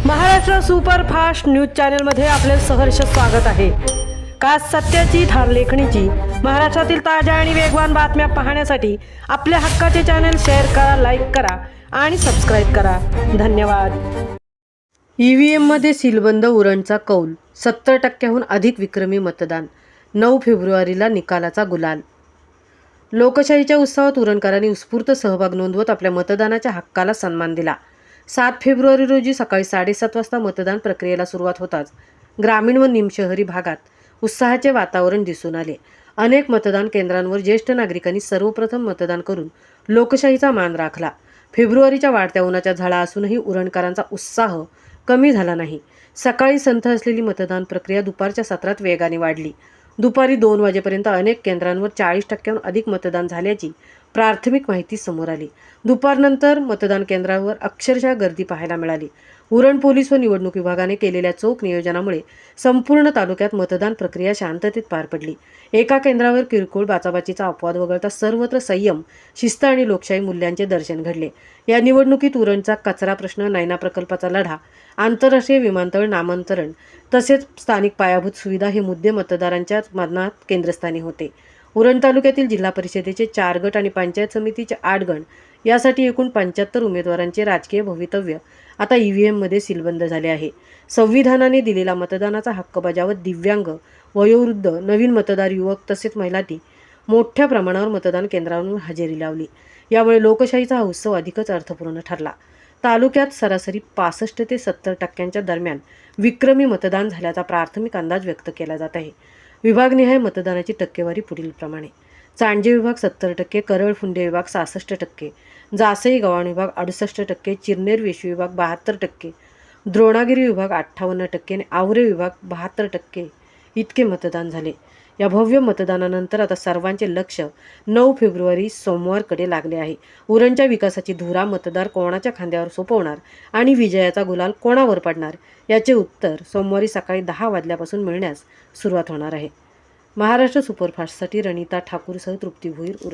Maharashtra superfast news चॅनलमध्ये आपले सहर्ष स्वागत आहे। खास सत्याची थार लेखणीची महाराष्ट्रातील ताज्या आणि वेगवान बातम्या पाहण्यासाठी आपल्या हक्काचे चॅनल शेअर करा, लाईक करा आणि सबस्क्राइब करा। धन्यवाद। ईव्हीएम मध्ये सीलबंद उरणचा कौल, 70% अधिक विक्रमी मतदान, 9 फेब्रुवारीला निकालाचा गुलाल। लोकशाहीच्या उत्सवात उरणकरांनी उत्स्फूर्त सहभाग नोंदवत आपल्या मतदानाच्या हक्काला सन्मान दिला। 7 फेब्रुवारी रोजी सकाळी 7:30 वाजता मतदान प्रक्रियेला सुरुवात होताच ग्रामीण व निमशहरी भागात उत्साहाचे वातावरण दिसून आले। अनेक मतदान केंद्रांवर ज्येष्ठ नागरिकांनी सर्वप्रथम मतदान करून लोकशाहीचा मान राखला। फेब्रुवारीच्या वाढत्या उन्हाच्या झळा असूनही उरणकरांचा उत्साह कमी झाला नाही। सकाळी संथ असलेली मतदान प्रक्रिया दुपारच्या सत्रात वेगाने वाढली। दुपारी 2 वाजेपर्यंत अनेक केंद्रांवर 40% अधिक मतदान झाल्याची प्राथमिक माहिती समोर आली। दुपारनंतर मतदान केंद्रावर अक्षरशः गर्दी पाहायला मिळाली। उरण पोलीस व निवडणूक विभागाने केलेल्या चोख नियोजनामुळे संपूर्ण तालुक्यात मतदान प्रक्रिया शांततेत पार पडली। एका केंद्रावर किरकोळ बाचाबाचीचा अपवाद वगळता सर्वत्र संयम, शिस्त आणि लोकशाही मूल्यांचे दर्शन घडले। या निवडणुकीत उरणचा कचरा प्रश्न, नैना प्रकल्पाचा लढा, आंतरराष्ट्रीय विमानतळ नामांतरण तसेच स्थानिक पायाभूत सुविधा हे मुद्दे मतदारांच्या मनात केंद्रस्थानी होते। उरण तालुक्यातील जिल्हा परिषदेचे 4 गट आणि पंचायत समितीचे 8 गट यासाठी एकूण 75 उमेदवारांचे राजकीय भवितव्य आता ईव्हीएम मध्ये सीलबंद झाले आहे। संविधानाने दिलेला मतदानाचा हक्क बजावत दिव्यांग, वयोवृद्ध, नवीन मतदार, युवक तसेच महिलांनी मोठ्या प्रमाणावर मतदान केंद्रांवर हजेरी लावली। यामुळे लोकशाहीचा हा उत्सव अधिकच अर्थपूर्ण ठरला। तालुक्यात सरासरी 65 ते 70% दरम्यान विक्रमी मतदान झाल्याचा प्राथमिक अंदाज व्यक्त केला जात आहे। विभागनिहाय मतदानाची टक्केवारी पुढील प्रमाणे: चांजे विभाग 70%, करळ फुंडे विभाग 66%, जासई गव्हाण विभाग 68%, चिरनेर वेशी विभाग 72%, द्रोणागिरी विभाग 58% आणि आवरे विभाग 72% इतके मतदान झाले। या भव्य मतदानानंतर आता सर्वांचे लक्ष 9 फेब्रुवारी सोमवारकडे लागले आहे। उरणच्या विकासाची धुरा मतदार कोणाच्या खांद्यावर सोपवणार आणि विजयाचा गुलाल कोणावर पडणार याचे उत्तर सोमवारी सकाळी 10 वाजल्यापासून मिळण्यास सुरुवात होणार आहे। महाराष्ट्र सुपरफास्टसाठी रणिता ठाकूरसह तृप्ती भोईर, उरण।